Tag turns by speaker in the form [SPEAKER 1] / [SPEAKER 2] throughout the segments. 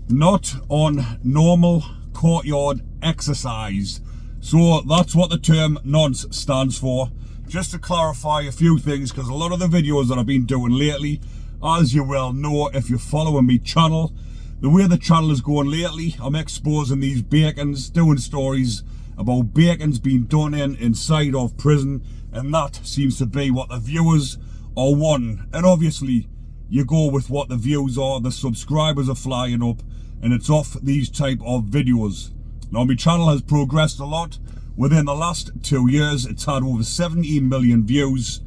[SPEAKER 1] not on normal courtyard exercise. So that's what the term nonce stands for. Just to clarify a few things, because a lot of the videos that I've been doing lately, as you well know if you're following me channel, the way the channel is going lately, I'm exposing these bacons, doing stories about bacons being done inside of prison, and that seems to be what the viewers are wanting. And obviously you go with what the views are, the subscribers are flying up, and it's off these type of videos. Now my channel has progressed a lot. Within the last 2 years it's had over 17 million views,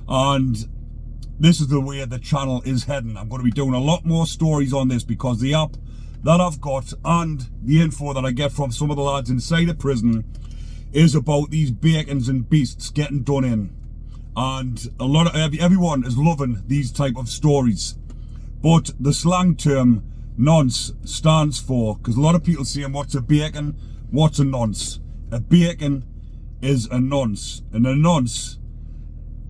[SPEAKER 1] and this is the way the channel is heading. I'm going to be doing a lot more stories on this because the app that I've got and the info that I get from some of the lads inside of prison is about these bacons and beasts getting done in. And a lot of everyone is loving these type of stories. But the slang term nonce stands for, because a lot of people saying what's a bacon, what's a nonce. A bacon is a nonce, and a nonce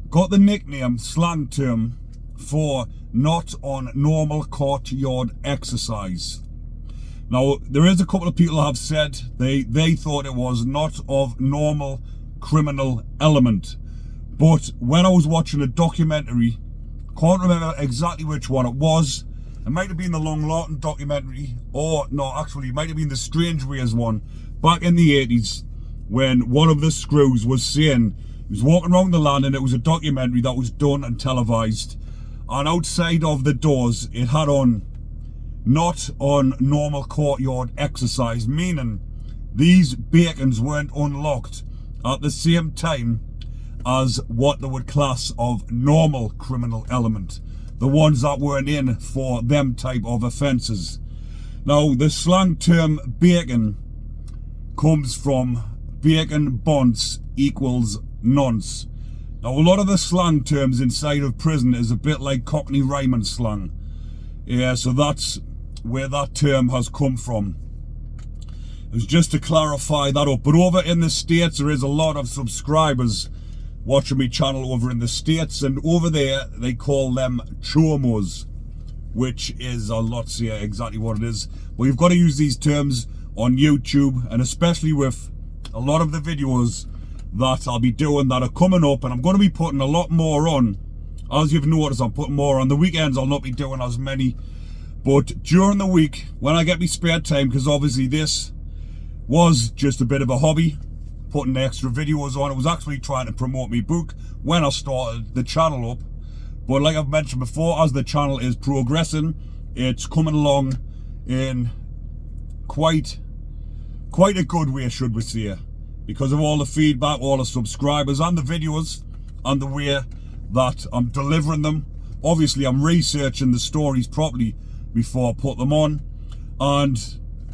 [SPEAKER 1] got the nickname, slang term, for not on normal courtyard exercise. Now there is a couple of people have said they thought it was not of normal criminal element. But when I was watching a documentary, can't remember exactly which one it was. It might have been the Long Lawton documentary, or no, actually it might have been the Strange Ways one, back in the 80s, when one of the screws was saying he was walking around the land, and it was a documentary that was done and televised, and outside of the doors it had on not on normal courtyard exercise, meaning these bacons weren't unlocked at the same time as what they would class of normal criminal element, the ones that weren't in for them type of offences. Now the slang term bacon comes from bacon bonds equals nonce. Now a lot of the slang terms inside of prison is a bit like Cockney rhyming slang. Yeah, so that's where that term has come from. It was just to clarify that up. But over in the States there is a lot of subscribers watching my channel over in the States, and over there they call them chomos, which is, I'll not say exactly what it is, but you've got to use these terms on YouTube, and especially with a lot of the videos that I'll be doing that are coming up, and I'm going to be putting a lot more on. As you've noticed, I'm putting more on. The weekends I'll not be doing as many, but during the week when I get me spare time, because obviously this was just a bit of a hobby, putting extra videos on. It was actually trying to promote my book when I started the channel up. But like I've mentioned before, as the channel is progressing, it's coming along in quite a good way, should we say, because of all the feedback, all the subscribers and the videos, and the way that I'm delivering them. Obviously I'm researching the stories properly before I put them on, and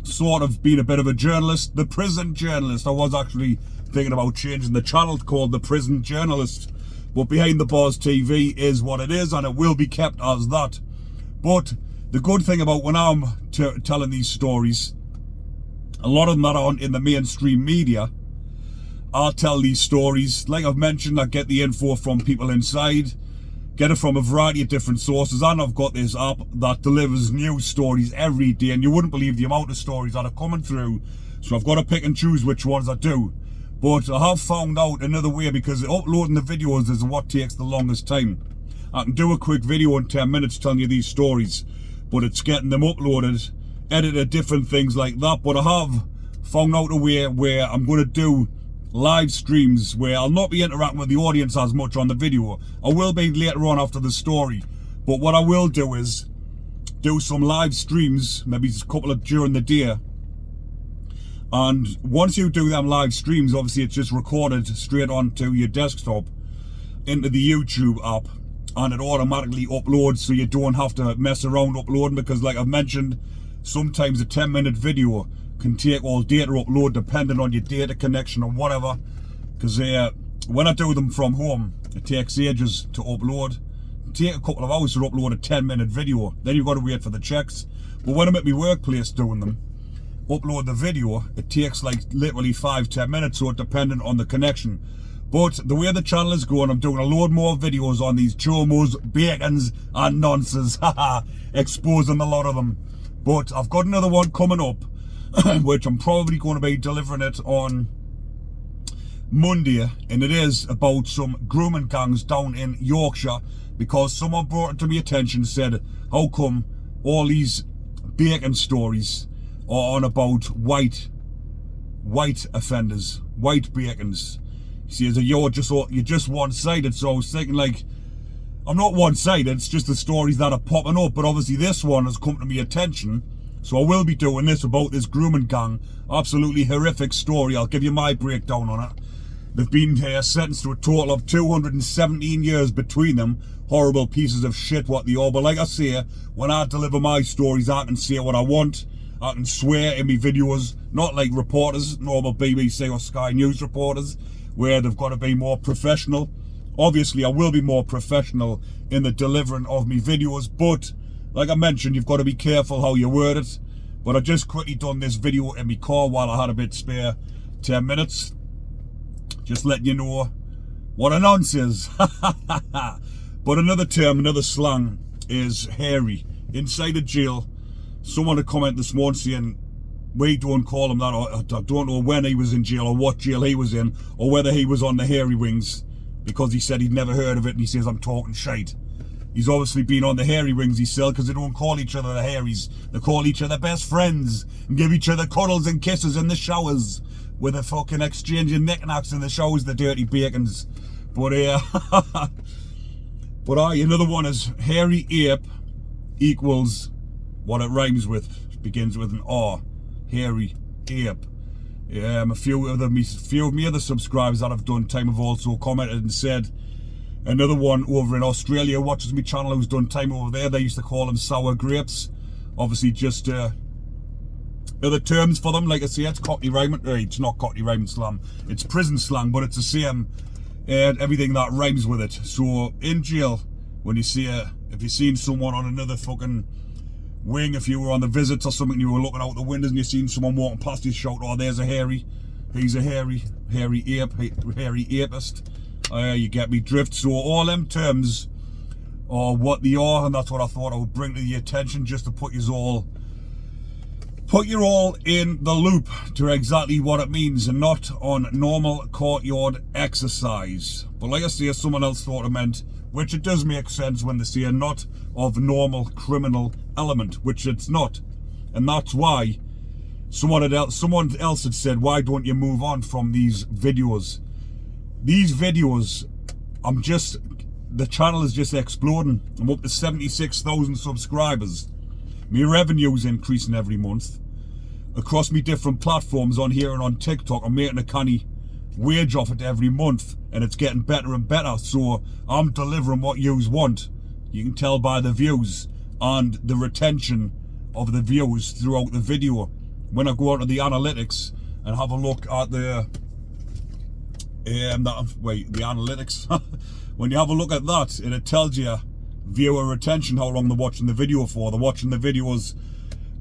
[SPEAKER 1] sort of being a bit of a journalist, the prison journalist. I was actually thinking about changing the channel called the Prison Journalist, but Behind the Bars TV is what it is, and it will be kept as that. But the good thing about when I'm telling these stories, a lot of them that aren't in the mainstream media, I'll tell these stories. Like I've mentioned, I get the info from people inside, get it from a variety of different sources, and I've got this app that delivers new stories every day, and you wouldn't believe the amount of stories that are coming through, so I've got to pick and choose which ones I do. But I have found out another way, because uploading the videos is what takes the longest time. I can do a quick video in 10 minutes telling you these stories, but it's getting them uploaded, edited, different things like that. But I have found out a way where I'm going to do live streams where I'll not be interacting with the audience as much on the video. I will be later on after the story, but what I will do is do some live streams, maybe a couple of during the day, and once you do them live streams, obviously it's just recorded straight onto your desktop into the YouTube app, and it automatically uploads, so you don't have to mess around uploading, because like I've mentioned, sometimes a 10-minute video can take all day to upload depending on your data connection or whatever, because when I do them from home it takes ages to upload. It takes a couple of hours to upload a 10-minute video, then you've got to wait for the checks. But when I'm at my workplace doing them, upload the video, it takes like literally 5-10 minutes, so it's dependent on the connection. But the way the channel is going, I'm doing a load more videos on these chomos, bacons and nonces, haha, exposing a lot of them. But I've got another one coming up, which I'm probably going to be delivering it on Monday, and it is about some grooming gangs down in Yorkshire, because someone brought it to my attention and said, how come all these bacon stories are on about white offenders, white bacons? He says, you're just one-sided. So I was thinking, like, I'm not one-sided, it's just the stories that are popping up, but obviously this one has come to my attention, so I will be doing this about this grooming gang. Absolutely horrific story. I'll give you my breakdown on it. They've been sentenced to a total of 217 years between them. Horrible pieces of shit what they are, but like I say, when I deliver my stories, I can say what I want. I can swear in my videos, not like reporters, normal BBC or Sky News reporters, where they've got to be more professional. Obviously, I will be more professional in the delivering of my videos, but like I mentioned, you've got to be careful how you word it. But I just quickly done this video in my car while I had a bit spare 10 minutes. Just letting you know what a nonce is. But another term, another slang is hairy. Inside a jail, someone had commented this morning saying, we don't call him that, or I don't know when he was in jail or what jail he was in, or whether he was on the hairy wings, because he said he'd never heard of it, and he says I'm talking shite. He's obviously been on the hairy wings, he said, because they don't call each other the hairies. They call each other best friends and give each other cuddles and kisses in the showers, with a fucking exchanging knickknacks in the showers, the dirty bacons. But another one is hairy ape equals what it rhymes with, begins with an R. Hairy ape. A few of my other subscribers that I've done time have also commented and said. Another one over in Australia watches my channel who's done time over there. They used to call them sour grapes. Obviously, just other terms for them. Like I say, it's Cockney rhyming. It's not Cockney rhyming slang. It's prison slang, but it's the same. Everything that rhymes with it. So in jail, when you see if you've seen someone on another fucking wing, if you were on the visits or something, you were looking out the windows and you seen someone walking past, you shout, oh, there's a hairy. He's a hairy ape, hairy apist. You get me drift. So all them terms are what they are, and that's what I thought I would bring to the attention, just to put you all in the loop to exactly what it means, and not on normal courtyard exercise. But like I say, someone else thought it meant, which it does make sense when they say not of normal criminal element, which it's not. And that's why someone else had said, why don't you move on from these videos? These videos, the channel is just exploding. I'm up to 76,000 subscribers. My revenue's increasing every month. Across me different platforms on here and on TikTok, I'm making a canny wage off it every month, and it's getting better and better. So I'm delivering what yous want. You can tell by the views and the retention of the views throughout the video. When I go onto the analytics and have a look at the analytics, when you have a look at that, it tells you viewer retention, how long they're watching the video for. They're watching the videos.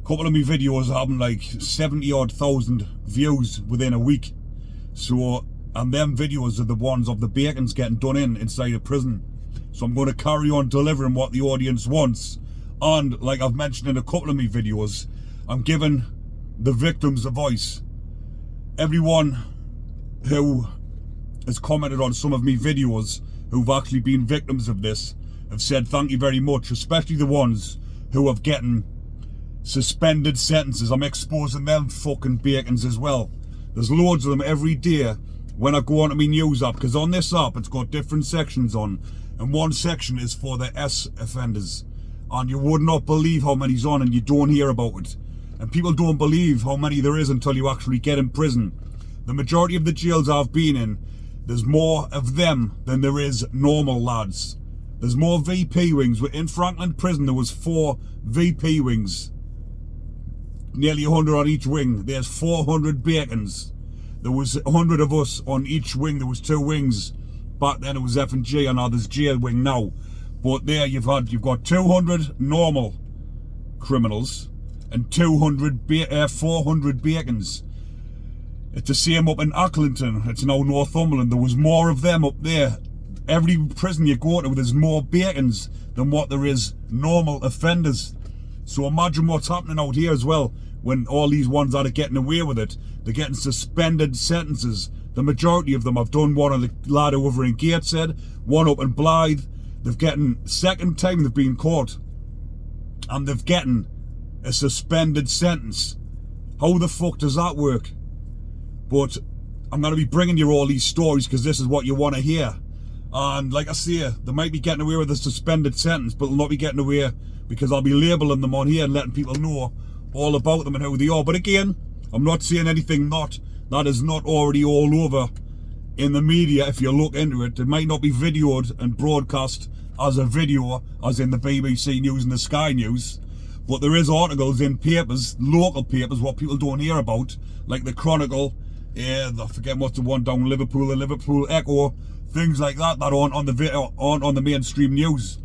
[SPEAKER 1] A couple of my videos are having like 70,000 views within a week. So, and them videos are the ones of the bacons getting done inside a prison. So I'm going to carry on delivering what the audience wants. And like I've mentioned in a couple of my videos, I'm giving the victims a voice. Everyone who has commented on some of my videos who've actually been victims of this have said thank you very much, especially the ones who have getting suspended sentences. I'm exposing them fucking bacons as well. There's loads of them every day when I go onto my news app, because on this app it's got different sections on, and one section is for the S offenders, and you would not believe how many's on, and you don't hear about it. And people don't believe how many there is until you actually get in prison. The majority of the jails I've been in, there's more of them than there is normal lads. There's more VP wings. In Franklin prison there was 4 VP wings, nearly 100 on each wing. There's 400 bacons. There was 100 of us on each wing. There was 2 wings. Back then it was F and G, and now there's J wing now. But there you've got 200 normal criminals and 400 bacons. It's the same up in Acklington. It's now Northumberland. There was more of them up there. Every prison you go to, there's more bacons than what there is normal offenders. So imagine what's happening out here as well when all these ones that are getting away with it, they're getting suspended sentences. The majority of them have done. One on the lad over in Gateshead, one up in Blythe. They've getting, second time they've been caught, and they've getting a suspended sentence. How the fuck does that work? But I'm going to be bringing you all these stories because this is what you want to hear. And like I say, they might be getting away with a suspended sentence, but they'll not be getting away because I'll be labelling them on here and letting people know all about them and who they are. But again, I'm not saying anything that is not already all over in the media. If you look into it, it might not be videoed and broadcast as a video, as in the BBC News and the Sky News, but there is articles in papers, local papers, what people don't hear about, like the Chronicle, I forget what's the one down Liverpool, the Liverpool Echo, things like that aren't on the mainstream news.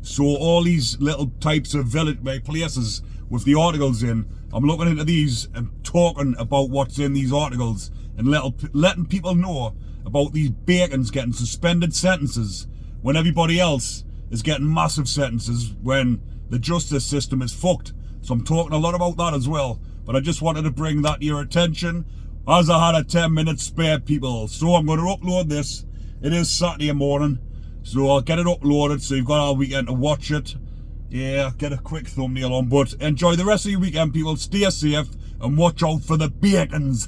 [SPEAKER 1] So all these little types of village places with the articles in, I'm looking into these and talking about what's in these articles and letting people know about these bacons getting suspended sentences when everybody else is getting massive sentences when the justice system is fucked. So I'm talking a lot about that as well. But I just wanted to bring that to your attention as I had a 10-minute spare, people. So I'm going to upload this. It is Saturday morning, so I'll get it uploaded so you've got all weekend to watch it. Yeah, get a quick thumbnail on, but enjoy the rest of your weekend, people. Stay safe and watch out for the bacons.